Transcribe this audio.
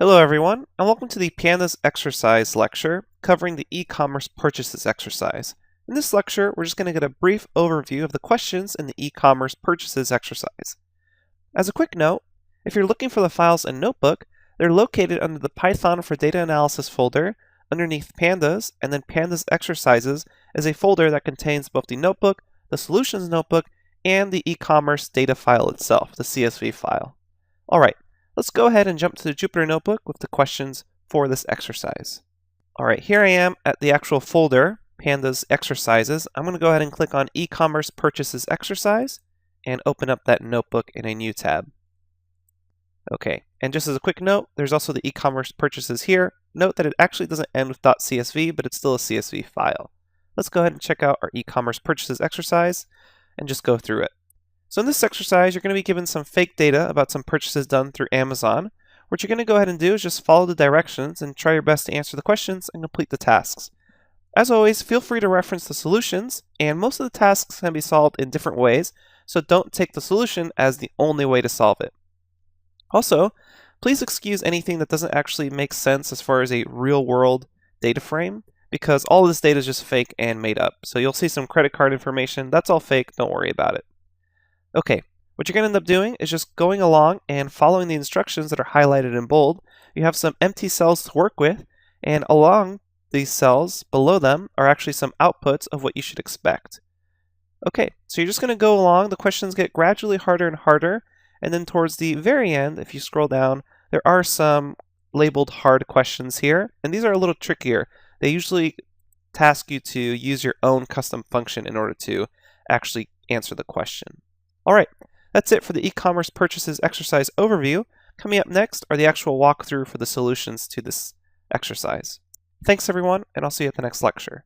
Hello everyone, and welcome to the pandas exercise lecture covering the e-commerce purchases exercise. In this lecture, we're just going to get a brief overview of the questions in the e-commerce purchases exercise. As a quick note, if you're looking for the files in Notebook, they're located under the Python for Data Analysis folder underneath pandas, and then pandas exercises is a folder that contains both the notebook, the solutions notebook, and the e-commerce data file itself, the CSV file. Alright. Let's go ahead and jump to the Jupyter Notebook with the questions for this exercise. Alright, here I am at the actual folder, Pandas Exercises. I'm going to go ahead and click on Ecommerce Purchases Exercise and open up that notebook in a new tab. Okay, and just as a quick note, there's also the e-commerce purchases here. Note that it actually doesn't end with .csv, but it's still a CSV file. Let's go ahead and check out our e-commerce purchases exercise and just go through it. So in this exercise, you're going to be given some fake data about some purchases done through Amazon. What you're going to go ahead and do is just follow the directions and try your best to answer the questions and complete the tasks. As always, feel free to reference the solutions, and most of the tasks can be solved in different ways, so don't take the solution as the only way to solve it. Also, please excuse anything that doesn't actually make sense as far as a real-world data frame, because all of this data is just fake and made up. So you'll see some credit card information. That's all fake. Don't worry about it. Okay, what you're going to end up doing is just going along and following the instructions that are highlighted in bold. You have some empty cells to work with, and along these cells below them are actually some outputs of what you should expect. Okay, so you're just going to go along. The questions get gradually harder and harder, and then towards the very end, if you scroll down, there are some labeled hard questions here, and these are a little trickier. They usually task you to use your own custom function in order to actually answer the question. Alright, that's it for the e-commerce purchases exercise overview. Coming up next are the actual walkthrough for the solutions to this exercise. Thanks everyone, and I'll see you at the next lecture.